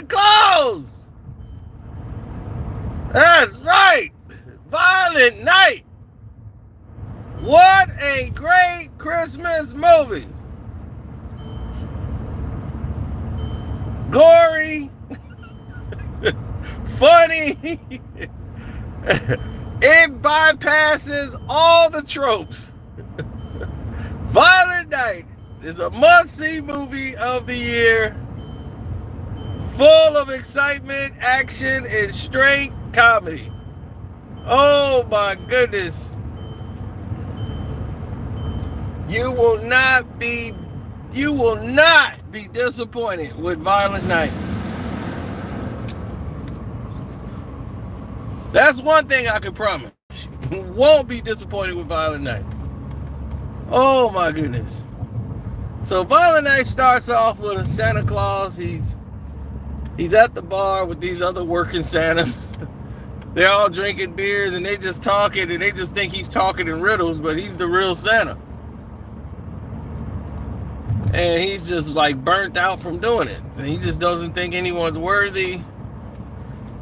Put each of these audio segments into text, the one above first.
Santa Claus. That's right. Violent Night. What a great Christmas movie. Gory, funny. It bypasses all the tropes. Violent Night is a must-see movie of the year, full of excitement, action, and straight comedy. Oh my goodness. You will not be disappointed with Violent Night. That's one thing I can promise. You won't be disappointed with Violent Night. Oh my goodness. So Violent Night starts off with Santa Claus. He's at the bar with these other working Santas. They're all drinking beers and they just talking and they just think he's talking in riddles, but he's the real Santa. And he's just like burnt out from doing it. And he just doesn't think anyone's worthy.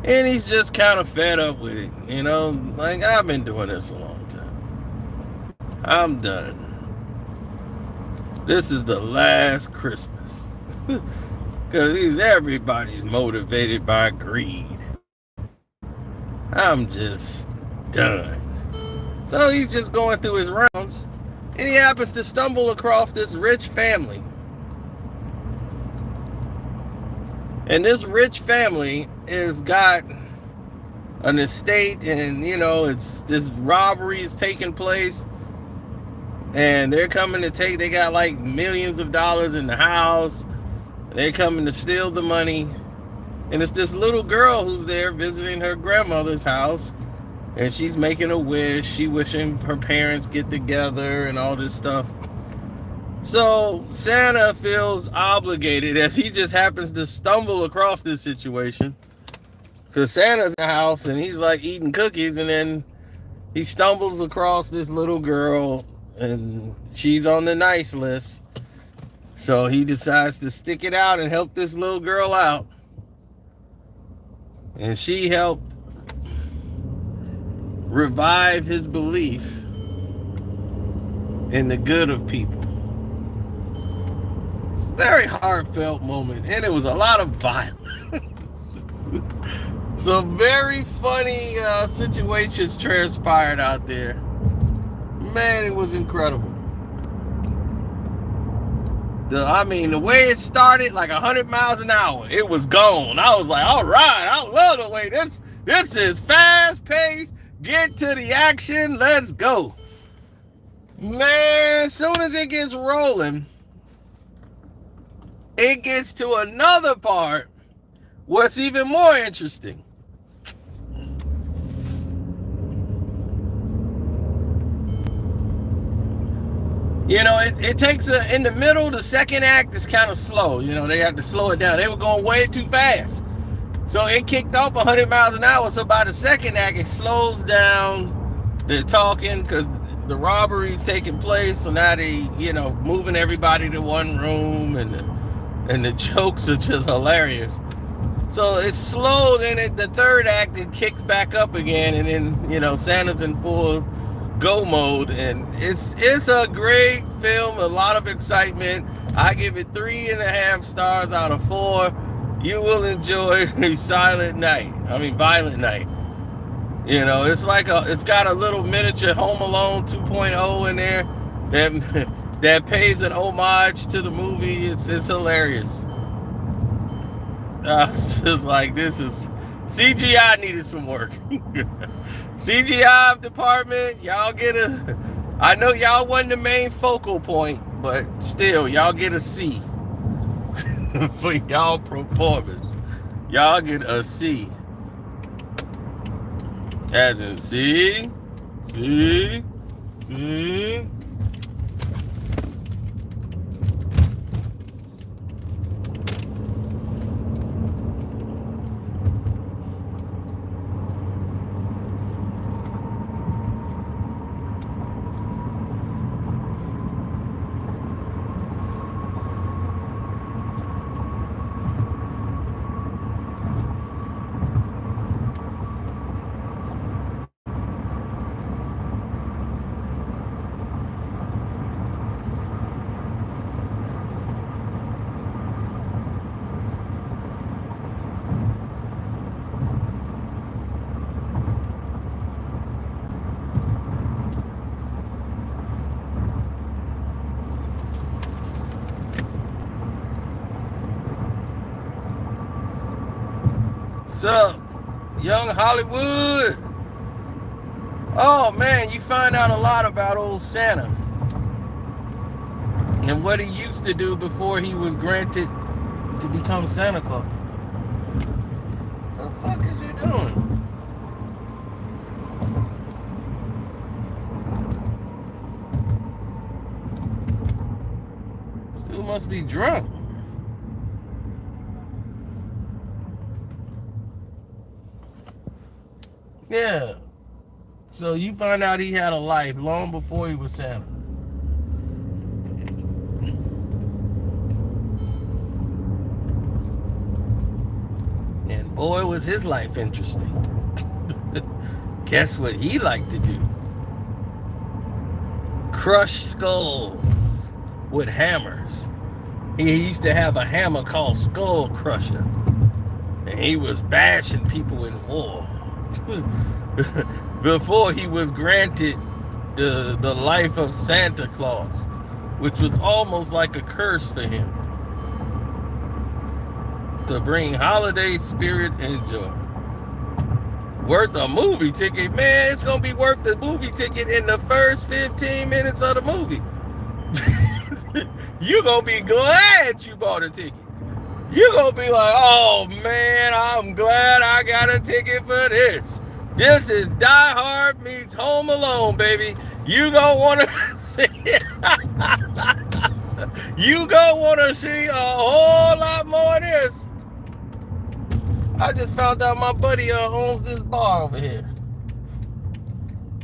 And he's just kind of fed up with it. You know, like, I've been doing this a long time. I'm done. This is the last Christmas. Because everybody's motivated by greed. I'm just done. So he's just going through his rounds. And he happens to stumble across this rich family. And this rich family has got an estate, and you know, it's this robbery is taking place. And they're coming to take, they got like millions of dollars in the house. They're coming to steal the money. And it's this little girl who's there visiting her grandmother's house. And she's making a wish. She wishing her parents get together and all this stuff. So Santa feels obligated as he just happens to stumble across this situation. Because Santa's in the house and he's like eating cookies, and then he stumbles across this little girl and she's on the nice list. So he decides to stick it out and help this little girl out. And she helped revive his belief in the good of people. It's a very heartfelt moment, and it was a lot of violence. Some very funny situations transpired out there. Man, it was incredible. The way it started, like 100 miles an hour, it was gone. I was like, all right, I love the way this is fast paced. Get to the action. Let's go. Man, as soon as it gets rolling, it gets to another part what's even more interesting. You know, it takes in the middle, the second act is kind of slow. You know, they have to slow it down. They were going way too fast. So it kicked off 100 miles an hour. So by the second act, it slows down. They're talking because the robbery is taking place. So now they, you know, moving everybody to one room, and the jokes are just hilarious. So it's slow. Then the third act, it kicks back up again, and then, you know, Santa's in full go mode, and it's a great film. A lot of excitement. I give it 3.5 stars out of 4. You will enjoy Violent Night. You know, it's got a little miniature Home Alone 2.0 in there that pays an homage to the movie. It's hilarious. It's just like, this is CGI needed some work. CGI department, y'all get I know y'all wasn't the main focal point, but still, y'all get a C for y'all performance. Y'all get a C. As in C. What's up, young Hollywood? Oh man, you find out a lot about old Santa and what he used to do before he was granted to become Santa Claus. What the fuck is you doing? Dude must be drunk. Yeah. So you find out he had a life long before he was Santa. And boy, was his life interesting. Guess what he liked to do? Crush skulls with hammers. He used to have a hammer called Skull Crusher. And he was bashing people in war. Before he was granted the life of Santa Claus, which was almost like a curse for him, to bring holiday spirit and joy. Worth a movie ticket, man. It's gonna be worth the movie ticket in the first 15 minutes of the movie. You're gonna be glad you bought a ticket. You're gonna be like, oh man, I'm glad I got a ticket for this. This is Die Hard meets Home Alone, baby. You gonna wanna see it. You gonna wanna see a whole lot more of this. I just found out my buddy owns this bar over here.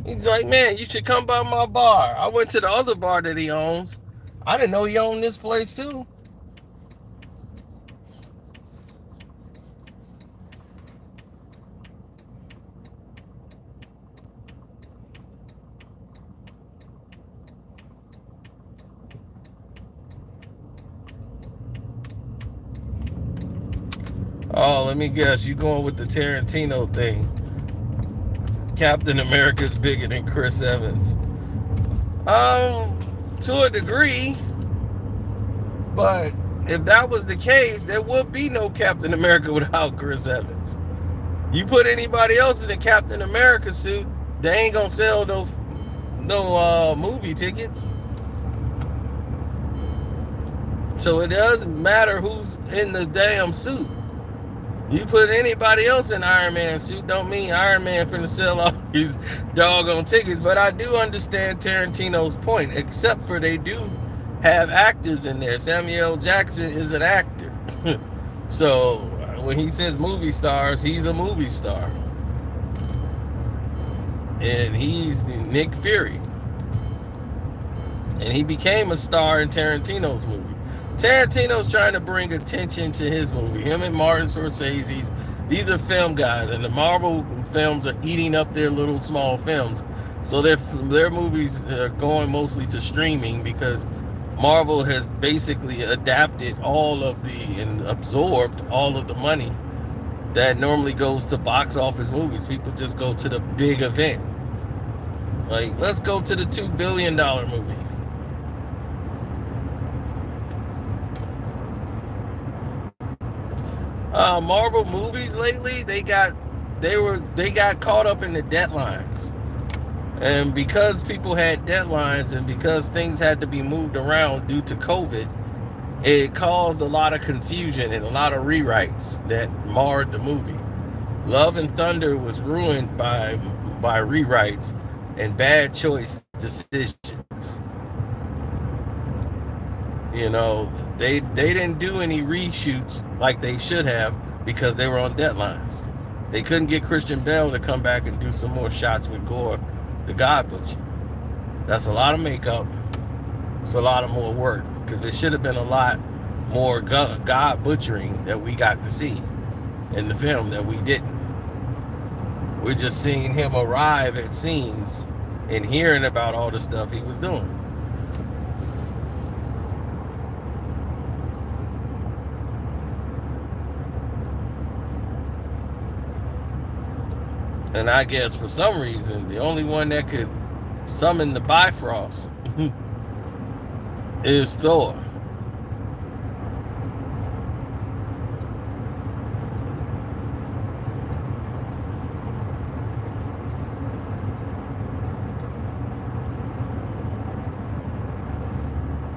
He's like, man, you should come by my bar. I went to the other bar that he owns. I didn't know he owned this place too. Oh, let me guess. You going with the Tarantino thing. Captain America's bigger than Chris Evans. To a degree. But if that was the case, there would be no Captain America without Chris Evans. You put anybody else in a Captain America suit, they ain't gonna sell no movie tickets. So it doesn't matter who's in the damn suit. You put anybody else in Iron Man suit, don't mean Iron Man finna sell all these doggone tickets. But I do understand Tarantino's point, except for they do have actors in there. Samuel Jackson is an actor. So when he says movie stars, he's a movie star. And he's Nick Fury. And he became a star in Tarantino's movie. Tarantino's trying to bring attention to his movie. Him and Martin Scorsese, these are film guys, and the Marvel films are eating up their little small films. So their movies are going mostly to streaming because Marvel has basically adapted all of and absorbed all of the money that normally goes to box office movies. People just go to the big event. Like, let's go to the $2 billion movie. Marvel movies lately, they got caught up in the deadlines. And because people had deadlines and because things had to be moved around due to COVID, it caused a lot of confusion and a lot of rewrites that marred the movie. Love and Thunder was ruined by rewrites and bad choice decisions. You know, they didn't do any reshoots like they should have because they were on deadlines. They couldn't get Christian Bale to come back and do some more shots with Gore, the God Butcher. That's a lot of makeup. It's a lot of more work because there should have been a lot more God butchering that we got to see in the film that we didn't. We're just seeing him arrive at scenes and hearing about all the stuff he was doing. And I guess for some reason, the only one that could summon the Bifrost is Thor.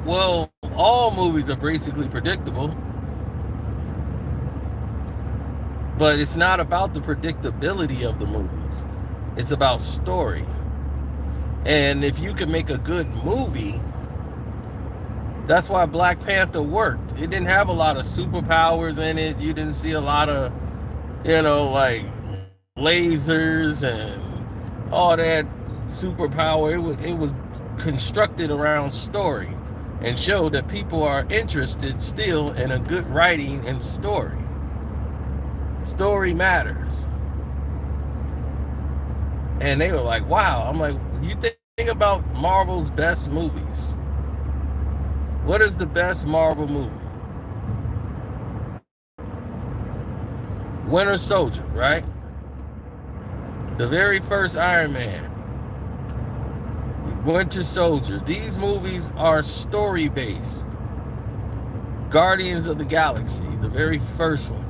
Well, all movies are basically predictable, but it's not about the predictability of the movies. It's about story. And if you can make a good movie, that's why Black Panther worked. It didn't have a lot of superpowers in it. You didn't see a lot of, like lasers and all that superpower. It was constructed around story and showed that people are interested still in a good writing and story. Story matters. And they were like, wow. I'm like, you think about Marvel's best movies. What is the best Marvel movie? Winter Soldier, right? The very first Iron Man. Winter Soldier. These movies are story based. Guardians of the Galaxy, the very first one.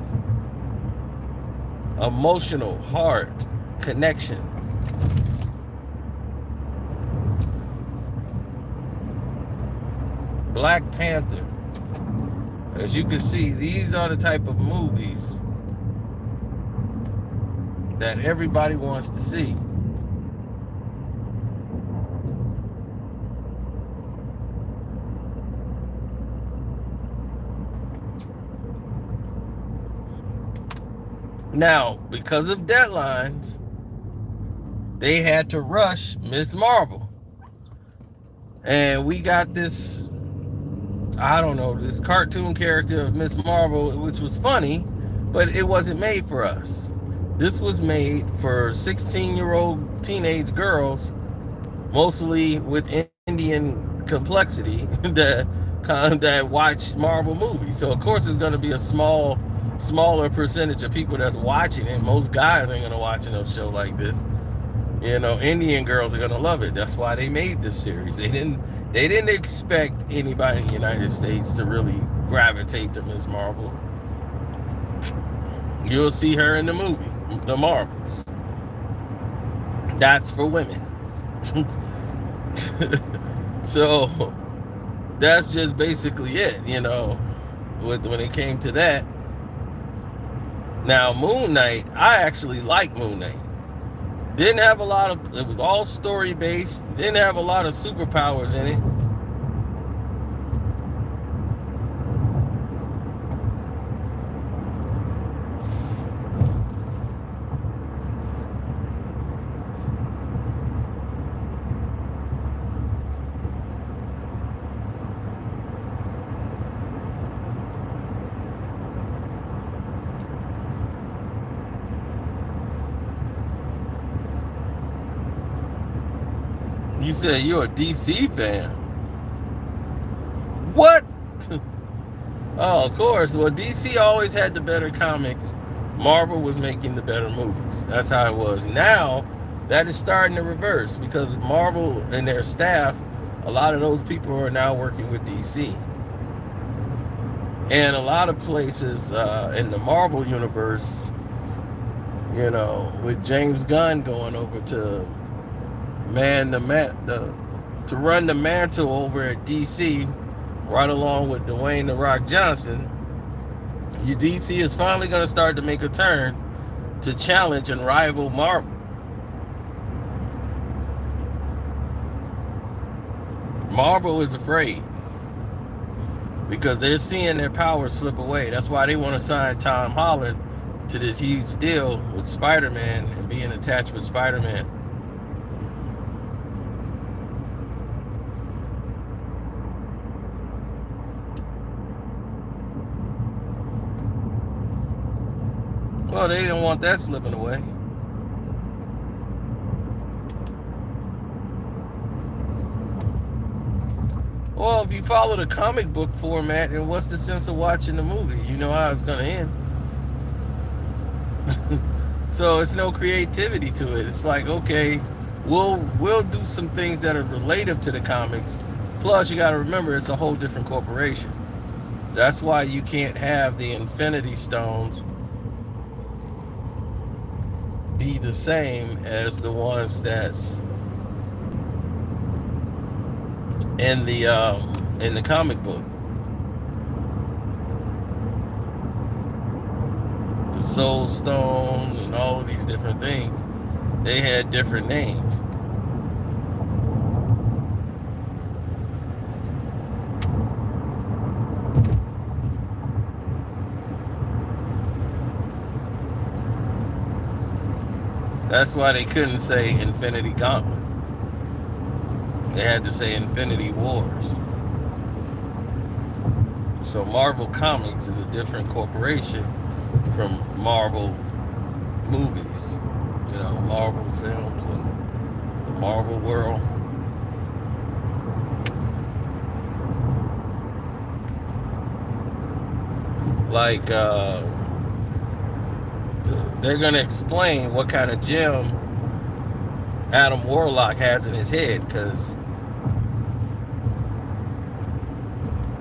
Emotional, heart, connection. Black Panther. As you can see, these are the type of movies that everybody wants to see. Now, because of deadlines, they had to rush Ms. Marvel. And we got this, I don't know, this cartoon character of Ms. Marvel, which was funny, but it wasn't made for us. This was made for 16-year-old teenage girls, mostly with Indian complexity, that watch Marvel movies. So of course it's going to be a smaller percentage of people that's watching it. Most guys ain't going to watch a show like this. Indian girls are going to love it. That's why they made this series. They didn't expect anybody in the United States to really gravitate to Ms. Marvel. You'll see her in the movie, The Marvels. That's for women. So that's just basically it, when it came to that. Now, Moon Knight, I actually like Moon Knight. Didn't have a lot of, it was all story based, didn't have a lot of superpowers in it. You said you're a DC fan. What? Oh, of course. Well, DC always had the better comics. Marvel was making the better movies. That's how it was. Now, that is starting to reverse because Marvel and their staff, a lot of those people are now working with DC. And a lot of places in the Marvel universe, with James Gunn going over to to run the mantle over at DC, right along with Dwayne "The Rock" Johnson, DC is finally going to start to make a turn to challenge and rival Marvel. Marvel is afraid because they're seeing their power slip away. That's why they want to sign Tom Holland to this huge deal with Spider-Man and being attached with Spider-Man. Well, they didn't want that slipping away. Well, if you follow the comic book format, then what's the sense of watching the movie? You know how it's going to end. So it's no creativity to it. It's like, okay, we'll do some things that are related to the comics. Plus, you got to remember, it's a whole different corporation. That's why you can't have the Infinity Stones be the same as the ones that's in the in the comic book. The Soul Stone and all of these different things, they had different names. That's why they couldn't say Infinity Gauntlet. They had to say Infinity Wars. So Marvel Comics is a different corporation from Marvel movies. You know, Marvel films and the Marvel world. Like, they're going to explain what kind of gem Adam Warlock has in his head, because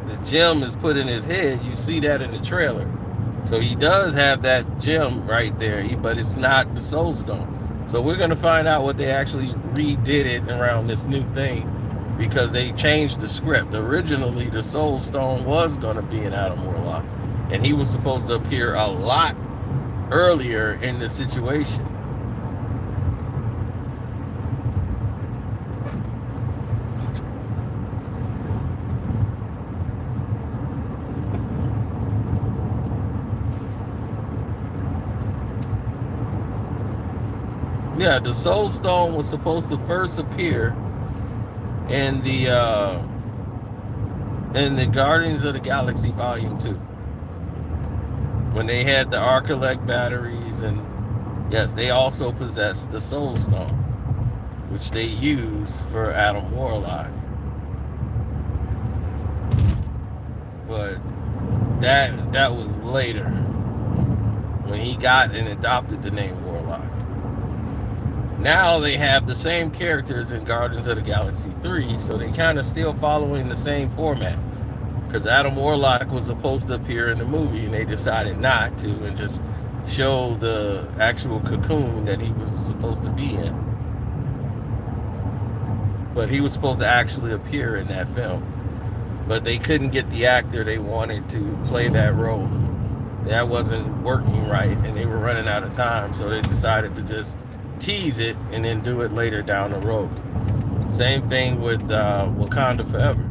the gem is put in his head. You see that in the trailer. So he does have that gem right there, but it's not the Soul Stone. So we're going to find out what they actually redid it around this new thing, because they changed the script. Originally, the Soul Stone was going to be in Adam Warlock, and he was supposed to appear a lot earlier in the situation. Yeah, the Soul Stone was supposed to first appear in the Guardians of the Galaxy Volume 2. When they had the Arc-Elect batteries, and yes, they also possessed the Soul Stone, which they used for Adam Warlock. But that was later, when he got and adopted the name Warlock. Now they have the same characters in Guardians of the Galaxy 3, so they kind of still following the same format. Because Adam Warlock was supposed to appear in the movie, and they decided not to, and just show the actual cocoon that he was supposed to be in. But he was supposed to actually appear in that film. But they couldn't get the actor they wanted to play that role. That wasn't working right, and they were running out of time, so they decided to just tease it and then do it later down the road. Same thing with Wakanda Forever.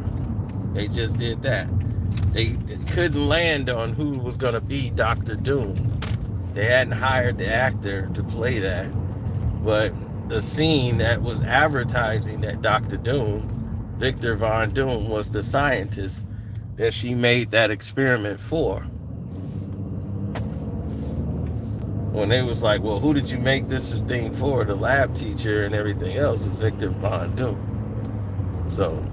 They just did that. They couldn't land on who was going to be Dr. Doom. They hadn't hired the actor to play that. But the scene that was advertising that Dr. Doom, Victor Von Doom, was the scientist that she made that experiment for. When they was like, well, who did you make this thing for? The lab teacher and everything else is Victor Von Doom. So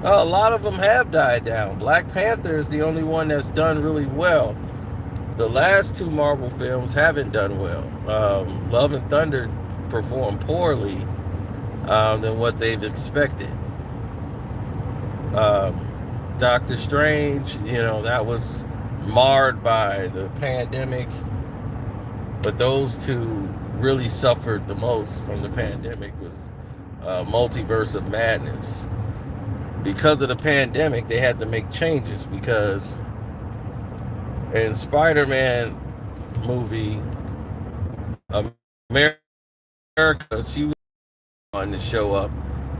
a lot of them have died down. Black Panther is the only one that's done really well. The last two Marvel films haven't done well. Love and Thunder performed poorly than what they've expected. Doctor Strange, that was marred by the pandemic, but those two really suffered the most from the pandemic. Was Multiverse of Madness. Because of the pandemic, they had to make changes, because in Spider-Man movie, America, she was on to show up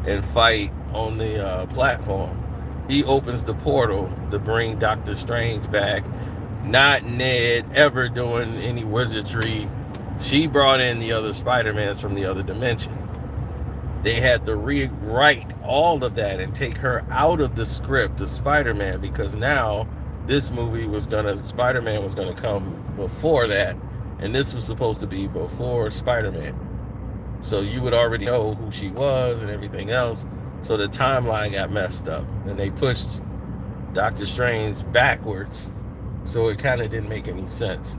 and fight on the platform. He opens the portal to bring Doctor Strange back. Not Ned ever doing any wizardry. She brought in the other Spider-Mans from the other dimension. They had to rewrite all of that and take her out of the script of Spider-Man, because now this movie Spider-Man was gonna come before that, and this was supposed to be before Spider-Man. So you would already know who she was and everything else. So the timeline got messed up, and they pushed Doctor Strange backwards. So it kind of didn't make any sense.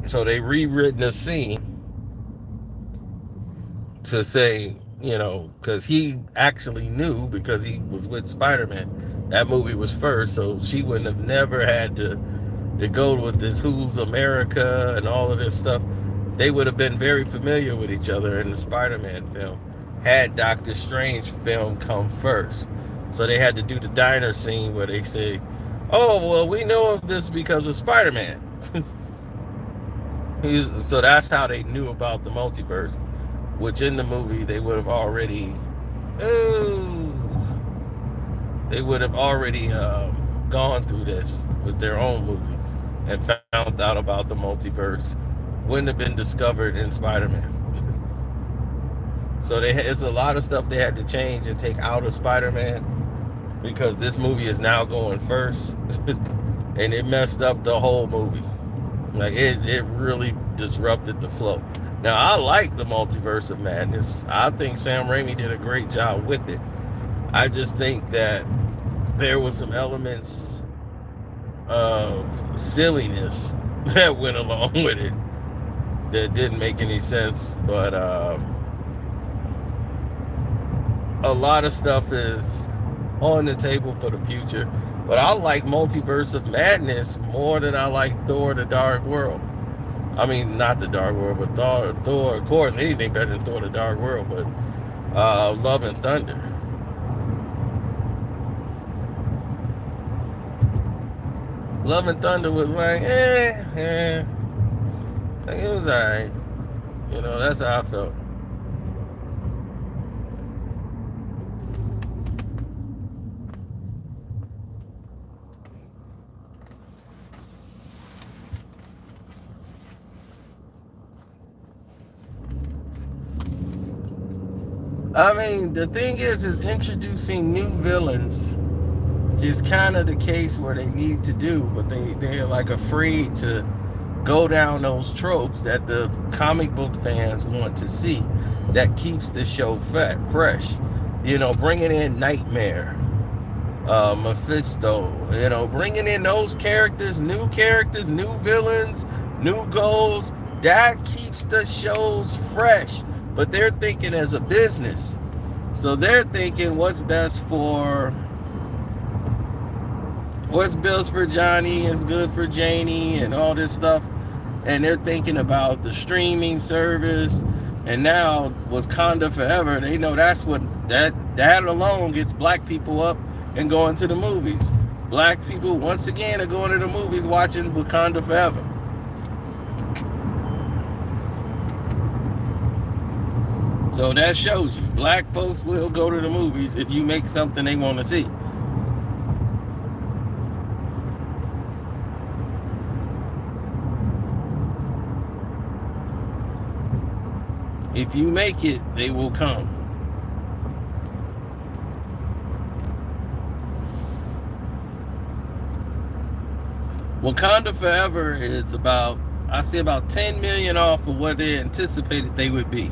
So they rewritten the scene to say, because he actually knew, because he was with Spider-Man. That movie was first, so she wouldn't have never had to to go with this Who's America and all of this stuff, they would have been very familiar with each other in the Spider-Man film had Doctor Strange film come first. So they had to do the diner scene where they say, oh, well, we know of this because of Spider-Man. So that's how they knew about the multiverse, which in the movie they would have already gone through this with their own movie and found out about the multiverse. Wouldn't have been discovered in Spider-Man. So it's a lot of stuff they had to change and take out of Spider-Man because this movie is now going first. And it messed up the whole movie. Like it really disrupted the flow. Now I like the Multiverse of Madness. I think Sam Raimi did a great job with it. I just think that there was some elements of silliness that went along with it that didn't make any sense. But a lot of stuff is on the table for the future. But I like Multiverse of Madness more than I like Thor: The Dark World. I mean, not The Dark World, but Thor, of course, anything better than Thor: The Dark World, but Love and Thunder. Love and Thunder was like, it was alright. You know, that's how I felt. I mean, the thing is introducing new villains is kind of the case where they need to do, but they're like afraid to go down those tropes that the comic book fans want to see. That keeps the show fresh. You know, bringing in Nightmare, Mephisto, you know, bringing in those characters, new villains, new goals, that keeps the shows fresh. But they're thinking as a business. So they're thinking what's best for Johnny is good for Janie and all this stuff. And they're thinking about the streaming service. And now with Wakanda Forever, they know that's what that alone gets black people up and going to the movies. Black people once again are going to the movies watching Wakanda Forever. So that shows you, black folks will go to the movies if you make something they want to see. If you make it, they will come. Wakanda Forever is about 10 million off of what they anticipated they would be.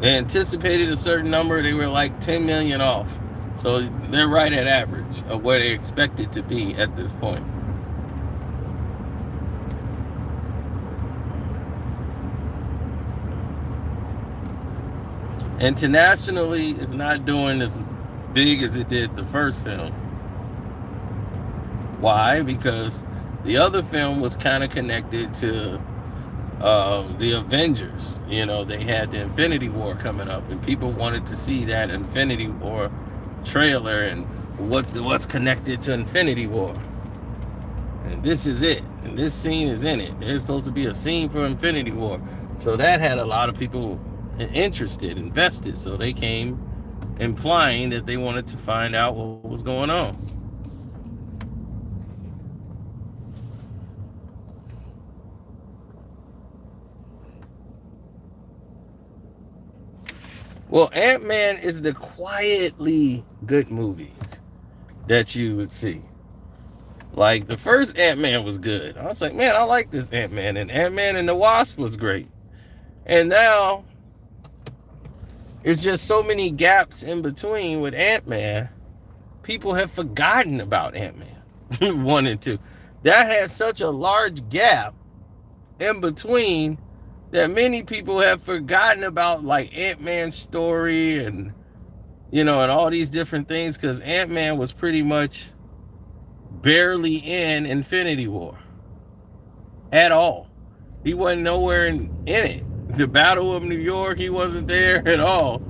They anticipated a certain number, they were like 10 million off. So they're right at average of where they expected to be at this point. Internationally, it's not doing as big as it did the first film. Why? Because the other film was kind of connected to the Avengers. You know, they had the Infinity War coming up, and people wanted to see that Infinity War trailer and what's connected to Infinity War. And this is it. And this scene is in it. There's supposed to be a scene for Infinity War. So that had a lot of people interested, invested. So they came implying that they wanted to find out what was going on. Well, Ant-Man is the quietly good movies that you would see. Like, the first Ant-Man was good. I was like, man, I like this Ant-Man. And Ant-Man and the Wasp was great. And now, it's just so many gaps in between with Ant-Man. People have forgotten about Ant-Man 1 and 2. That had such a large gap in between that many people have forgotten about, like, Ant-Man's story and you know, and all these different things, because Ant-Man was pretty much barely in Infinity War at all. He wasn't nowhere in it. The Battle of New York, he wasn't there at all.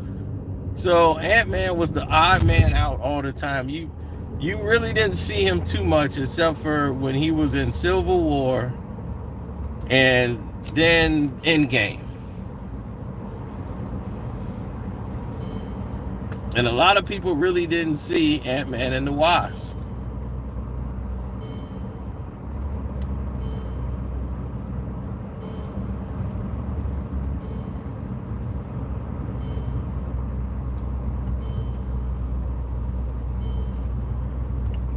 So Ant-Man was the odd man out all the time. You really didn't see him too much, except for when he was in Civil War and then Endgame. And a lot of people really didn't see Ant-Man and the Wasp.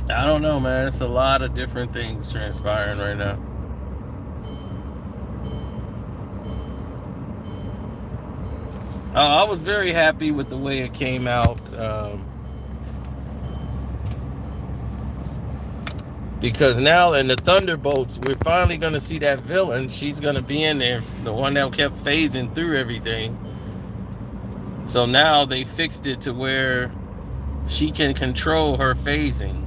I don't know, man. It's a lot of different things transpiring right now. I was very happy with the way it came out, because now in the Thunderbolts, we're finally going to see that villain. She's going to be in there, the one that kept phasing through everything. So now they fixed it to where she can control her phasing.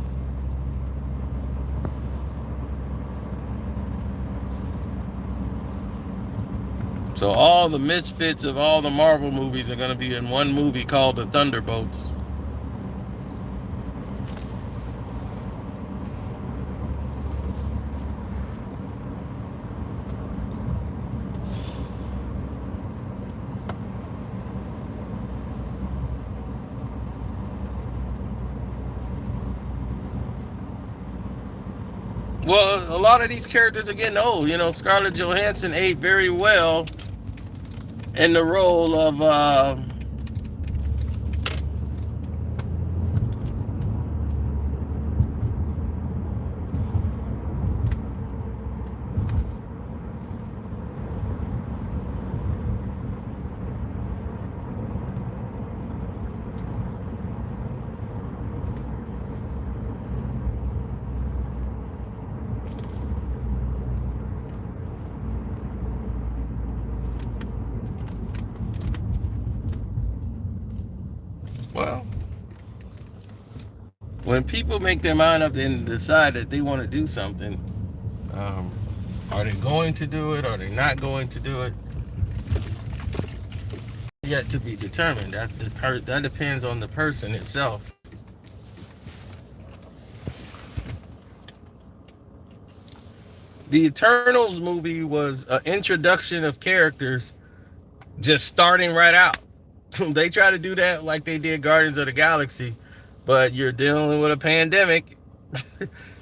So all the misfits of all the Marvel movies are going to be in one movie called The Thunderbolts. Well, a lot of these characters are getting old. You know, Scarlett Johansson aged very well in the role of well, when people make their mind up and decide that they want to do something, are they going to do it? Are they not going to do it? Yet to be determined. That depends on the person itself. The Eternals movie was an introduction of characters just starting right out. They try to do that like they did Guardians of the Galaxy, but you're dealing with a pandemic.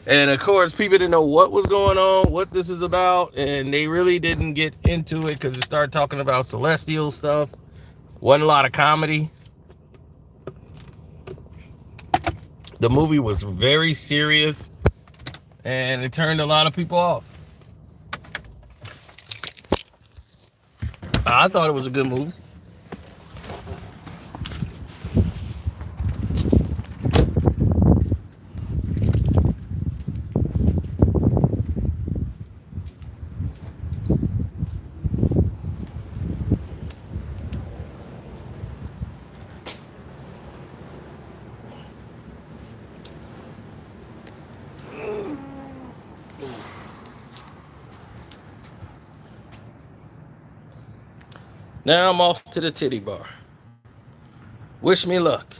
And of course, people didn't know what was going on, what this is about, and they really didn't get into it because it started talking about celestial stuff. Wasn't a lot of comedy. The movie was very serious, and it turned a lot of people off. I thought it was a good movie. Now I'm off to the titty bar. Wish me luck.